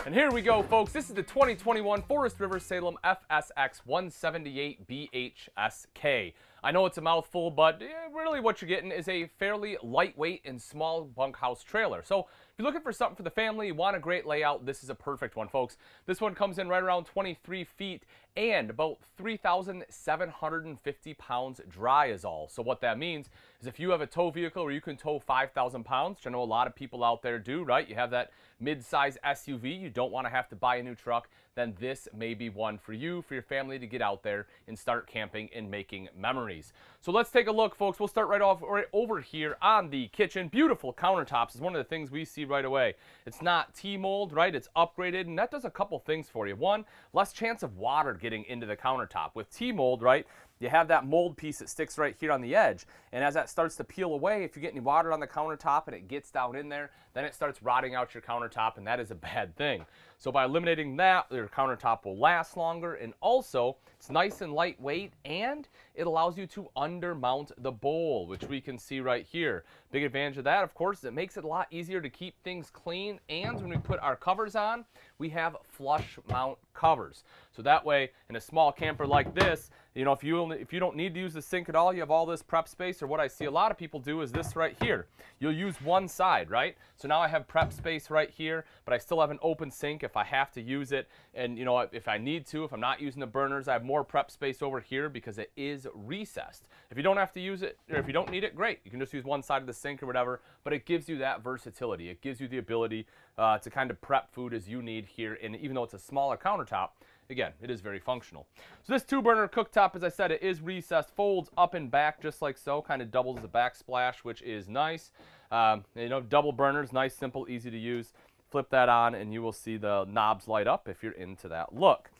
And here we go, folks. This is the 2021 Forest River Salem FSX 178BHSK. I know it's a mouthful, but really what you're getting is a fairly lightweight and small bunkhouse trailer. So if you're looking for something for the family, you want a great layout, this is a perfect one, folks. This one comes in right around 23 feet and about 3,750 pounds dry is all. So what that means is if you have a tow vehicle where you can tow 5,000 pounds, which I know a lot of people out there do, right? You have that mid-size SUV, you don't want to have to buy a new truck, then this may be one for you, for your family to get out there and start camping and making memories. So let's take a look, folks. We'll start right over here on the kitchen. Beautiful countertops is one of the things we see right away. It's not T-mold, right? It's upgraded, and that does a couple things for you. One, less chance of water getting into the countertop. With T-mold, right, you have that mold piece that sticks right here on the edge, and as that starts to peel away, if you get any water on the countertop and it gets down in there, then it starts rotting out your countertop, and that is a bad thing. So by eliminating that, your countertop will last longer, and also it's nice and lightweight, and it allows you to undermount the bowl, which we can see right here. Big advantage of that, of course, is it makes it a lot easier to keep things clean, and when we put our covers on, we have flush mount covers. So that way, in a small camper like this, you know, if you don't need to use the sink at all, you have all this prep space, or what I see a lot of people do is this right here. You'll use one side, right? So now I have prep space right here, but I still have an open sink if I have to use it. And you know, if I need to, if I'm not using the burners, I have more prep space over here because it is recessed. If you don't have to use it, or if you don't need it, great. You can just use one side of the sink or whatever, but it gives you that versatility. It gives you the ability to kind of prep food as you need here. And even though it's a smaller countertop, again, it is very functional. So this 2-burner cooktop, as I said, it is recessed, folds up and back just like so, kind of doubles the backsplash, which is nice. You know, double burners, nice, simple, easy to use. Flip that on and you will see the knobs light up if you're into that look.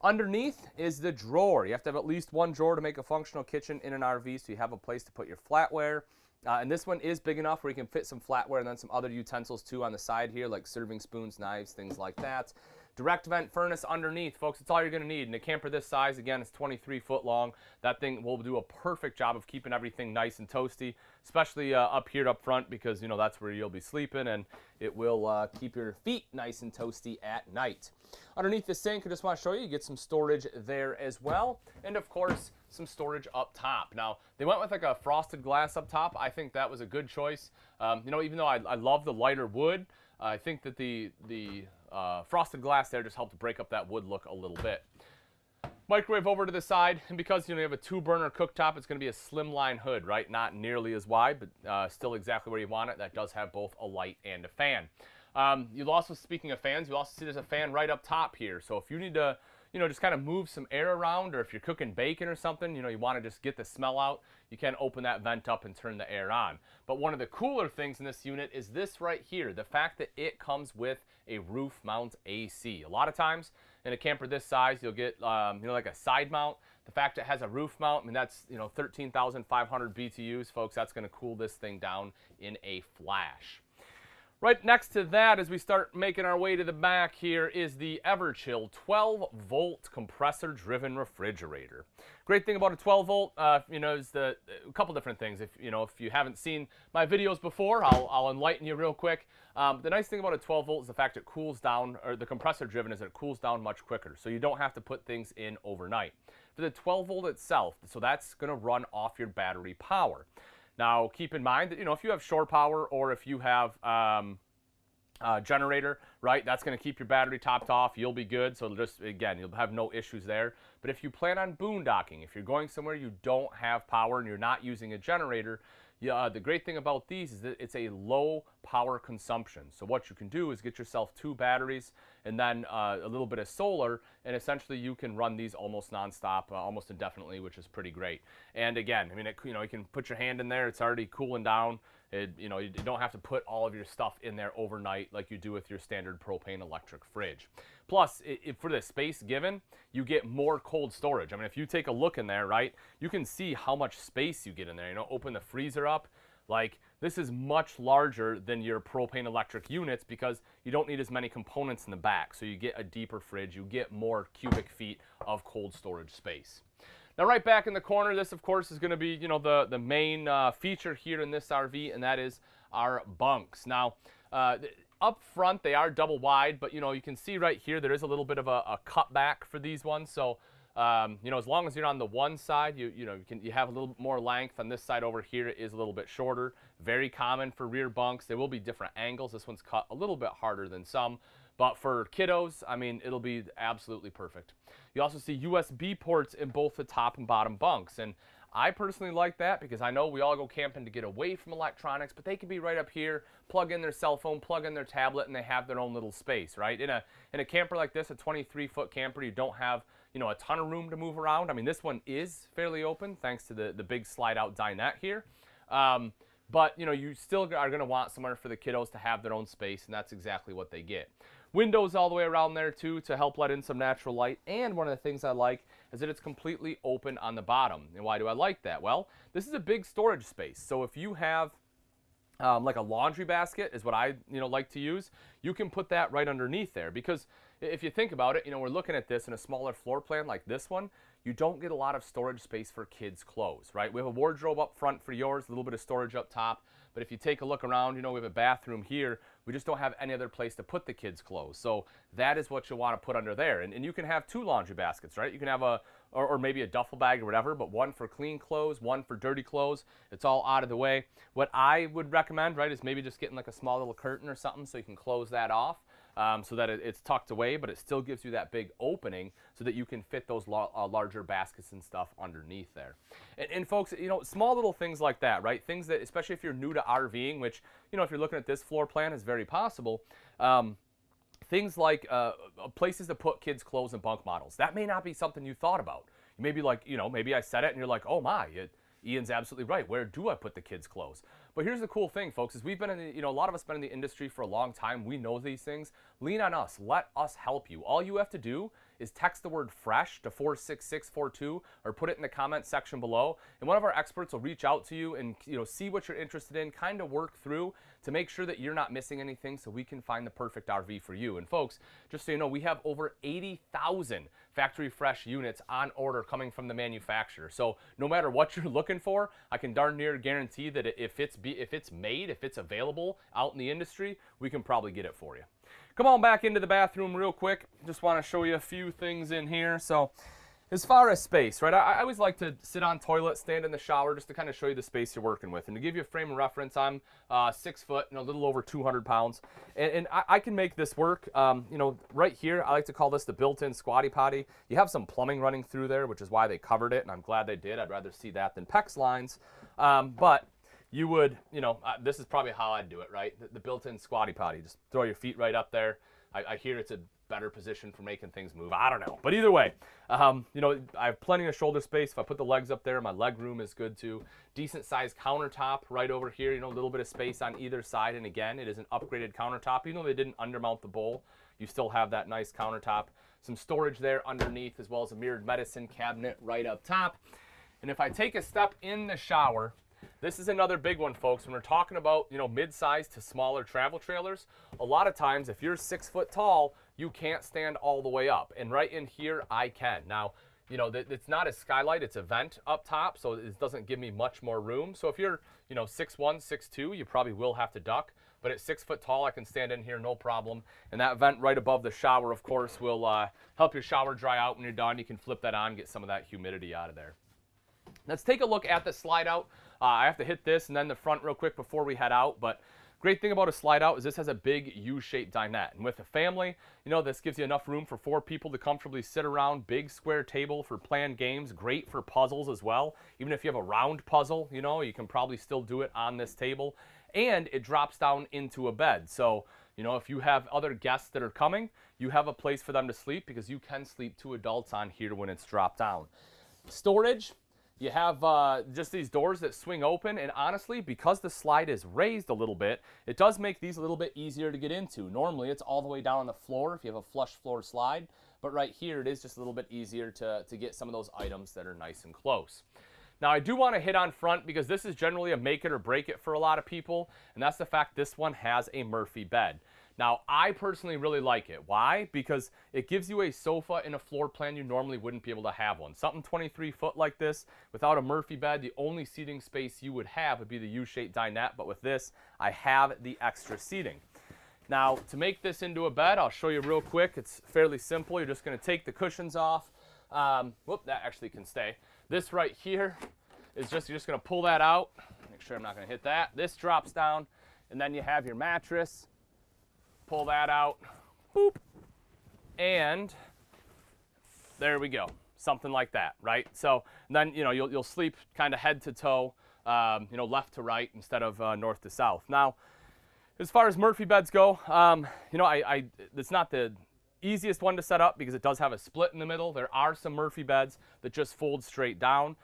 Underneath is the drawer. You have to have at least one drawer to make a functional kitchen in an RV, so you have a place to put your flatware. And this one is big enough where you can fit some flatware and then some other utensils too on the side here, like serving spoons, knives, things like that. Direct vent furnace underneath, folks, it's all you're going to need. And a camper this size, again, it's 23 foot long. That thing will do a perfect job of keeping everything nice and toasty, especially up here up front, because, you know, that's where you'll be sleeping, and it will keep your feet nice and toasty at night. Underneath the sink, I just want to show you get some storage there as well, and of course, some storage up top. Now, they went with like a frosted glass up top. I think that was a good choice. You know, even though I love the lighter wood, I think that the frosted glass there just helped to break up that wood look a little bit. Microwave over to the side, and because you know you have a 2-burner cooktop, it's going to be a slimline hood, right? Not nearly as wide, but still exactly where you want it. That does have both a light and a fan. You'll also, speaking of fans, you'll also see there's a fan right up top here. So if you need to, you know, just kind of move some air around, or if you're cooking bacon or something, you know, you want to just get the smell out, you can open that vent up and turn the air on. But one of the cooler things in this unit is this right here, the fact that it comes with a roof mount AC. A lot of times in a camper this size, you'll get, you know, like a side mount. The fact it has a roof mount, I mean, that's, you know, 13,500 BTUs, folks. That's going to cool this thing down in a flash. Right next to that, as we start making our way to the back here, is the Everchill 12-volt compressor-driven refrigerator. Great thing about a 12-volt, you know, is a couple different things. If you haven't seen my videos before, I'll enlighten you real quick. The nice thing about a 12-volt is the fact it cools down, or the compressor-driven is it cools down much quicker, so you don't have to put things in overnight. For the 12-volt itself, so that's going to run off your battery power. Now, keep in mind that, you know, if you have shore power or if you have generator, right, that's going to keep your battery topped off. You'll be good. So just, again, you'll have no issues there. But if you plan on boondocking, if you're going somewhere you don't have power and you're not using a generator, the great thing about these is that it's a low power consumption. So what you can do is get yourself 2 batteries and then a little bit of solar, and essentially you can run these almost nonstop, almost indefinitely, which is pretty great. And again, I mean, you know, you can put your hand in there. It's already cooling down. You know, you don't have to put all of your stuff in there overnight like you do with your standard propane electric fridge. Plus, for the space given, you get more cold storage. I mean, if you take a look in there, right, you can see how much space you get in there. You know, open the freezer up. Like, this is much larger than your propane electric units because you don't need as many components in the back. So you get a deeper fridge, you get more cubic feet of cold storage space. Now, right back in the corner, this, of course, is going to be, you know, the main feature here in this RV, and that is our bunks. Now, Up front, they are double wide, but, you know, you can see right here there is a little bit of a cutback for these ones. So, you know, as long as you're on the one side, you have a little bit more length. On this side over here, it is a little bit shorter. Very common for rear bunks. There will be different angles. This one's cut a little bit harder than some. But for kiddos, I mean, it'll be absolutely perfect. You also see USB ports in both the top and bottom bunks. And I personally like that because I know we all go camping to get away from electronics, but they can be right up here, plug in their cell phone, plug in their tablet, and they have their own little space, right? In a camper like this, a 23-foot camper, you don't have, you know, a ton of room to move around. I mean, this one is fairly open thanks to the big slide-out dinette here. But, you know, you still are going to want somewhere for the kiddos to have their own space, and that's exactly what they get. Windows all the way around there, too, to help let in some natural light. And one of the things I like is that it's completely open on the bottom. And why do I like that? Well, this is a big storage space. So if you have like a laundry basket is what I like to use, you can put that right underneath there. Because if you think about it, you know, we're looking at this in a smaller floor plan like this one, you don't get a lot of storage space for kids' clothes, right? We have a wardrobe up front for yours, a little bit of storage up top. But if you take a look around, you know, we have a bathroom here. We just don't have any other place to put the kids' clothes. So that is what you want to put under there. And you can have 2 laundry baskets, right? You can have or maybe a duffel bag or whatever, but one for clean clothes, one for dirty clothes. It's all out of the way. What I would recommend, right, is maybe just getting like a small little curtain or something so you can close that off. So that it's tucked away, but it still gives you that big opening so that you can fit those larger baskets and stuff underneath there. And folks, you know, small little things like that, right? Things that, especially if you're new to RVing, which, you know, if you're looking at this floor plan is very possible. Things like places to put kids' clothes and bunk models. That may not be something you thought about. You may be like, you know, maybe I said it and you're like, oh my, Ian's absolutely right. Where do I put the kids' clothes? But here's the cool thing, folks, is we've been in the, you know, a lot of us been in the industry for a long time. We know these things. Lean on us. Let us help you. All you have to do is text the word fresh to 46642 or put it in the comment section below. And one of our experts will reach out to you and, you know, see what you're interested in, kind of work through to make sure that you're not missing anything so we can find the perfect RV for you. And folks, just so you know, we have over 80,000 factory fresh units on order coming from the manufacturer. So no matter what you're looking for, I can darn near guarantee that if it's made, if it's available out in the industry, we can probably get it for you. Come on back into the bathroom real quick. Just want to show you a few things in here. So as far as space, right, I always like to sit on toilet, stand in the shower, just to kind of show you the space you're working with. And to give you a frame of reference, I'm 6 foot and a little over 200 pounds. And I can make this work. You know, right here, I like to call this the built-in Squatty Potty. You have some plumbing running through there, which is why they covered it, and I'm glad they did. I'd rather see that than PEX lines. But you would, you know, this is probably how I'd do it, right? The built-in Squatty Potty. Just throw your feet right up there. I hear it's a better position for making things move. I don't know. But either way, you know, I have plenty of shoulder space. If I put the legs up there, my leg room is good too. Decent sized countertop right over here, you know, a little bit of space on either side. And again, it is an upgraded countertop. Even though they didn't undermount the bowl, you still have that nice countertop. Some storage there underneath, as well as a mirrored medicine cabinet right up top. And if I take a step in the shower, this is another big one, folks. When we're talking about, you know, mid-size to smaller travel trailers, a lot of times if you're 6 foot tall, you can't stand all the way up. And right in here, I can. Now, you know, it's not a skylight, it's a vent up top, so it doesn't give me much more room. So if you're, you know, 6'1", 6'2", you probably will have to duck. But at 6 foot tall, I can stand in here, no problem. And that vent right above the shower, of course, will help your shower dry out when you're done. You can flip that on, get some of that humidity out of there. Let's take a look at the slide out. I have to hit this and then the front real quick before we head out. But great thing about a slide out is this has a big U-shaped dinette. And with a family, you know, this gives you enough room for 4 people to comfortably sit around. Big square table for planned games. Great for puzzles as well. Even if you have a round puzzle, you know, you can probably still do it on this table. And it drops down into a bed. So, you know, if you have other guests that are coming, you have a place for them to sleep because you can sleep 2 adults on here when it's dropped down. Storage. You have just these doors that swing open, and honestly, because the slide is raised a little bit, it does make these a little bit easier to get into. Normally, it's all the way down on the floor if you have a flush floor slide, but right here, it is just a little bit easier to get some of those items that are nice and close. Now, I do want to hit on front because this is generally a make it or break it for a lot of people, and that's the fact this one has a Murphy bed. Now, I personally really like it. Why? Because it gives you a sofa in a floor plan you normally wouldn't be able to have one. Something 23 foot like this, without a Murphy bed, the only seating space you would have would be the U-shaped dinette, but with this, I have the extra seating. Now, to make this into a bed, I'll show you real quick. It's fairly simple. You're just going to take the cushions off. Whoop, that actually can stay. This right here is just, you're just going to pull that out. Make sure I'm not going to hit that. This drops down, and then you have your mattress. Pull that out. Boop. And there we go. Something like that, right? So then, you know, you'll sleep kind of head to toe, you know, left to right instead of north to south. Now, as far as Murphy beds go, you know, it's not the easiest one to set up because it does have a split in the middle. There are some Murphy beds that just fold straight down.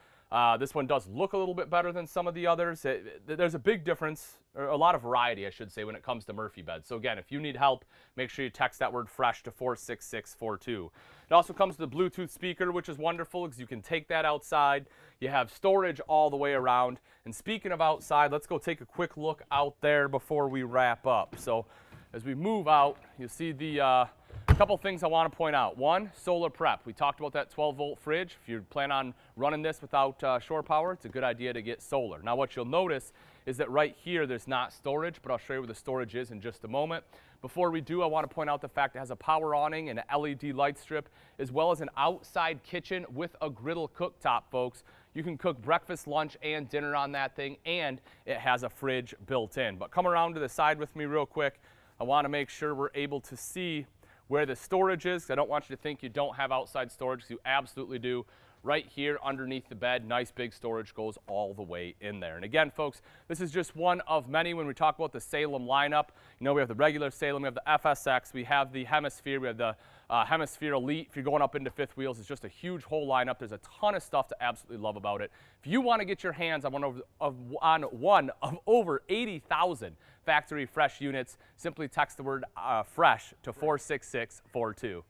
This one does look a little bit better than some of the others. There's a big difference, or a lot of variety, I should say, when it comes to Murphy beds. So again, if you need help, make sure you text that word FRESH to 46642. It also comes with a Bluetooth speaker, which is wonderful because you can take that outside. You have storage all the way around. And speaking of outside, let's go take a quick look out there before we wrap up. So as we move out, you see the couple things I want to point out. One, solar prep. We talked about that 12-volt fridge. If you plan on running this without shore power, it's a good idea to get solar. Now what you'll notice is that right here there's not storage, but I'll show you where the storage is in just a moment. Before we do, I want to point out the fact it has a power awning and an LED light strip, as well as an outside kitchen with a griddle cooktop, folks. You can cook breakfast, lunch, and dinner on that thing, and it has a fridge built in. But come around to the side with me real quick. I want to make sure we're able to see where the storage is. I don't want you to think you don't have outside storage, because you absolutely do. Right here underneath the bed, nice big storage goes all the way in there. And again, folks, this is just one of many when we talk about the Salem lineup. You know, we have the regular Salem, we have the FSX, we have the Hemisphere, we have the Hemisphere Elite. If you're going up into fifth wheels, it's just a huge whole lineup. There's a ton of stuff to absolutely love about it. If you want to get your hands on one of over 80,000 factory fresh units, simply text the word FRESH to 46642.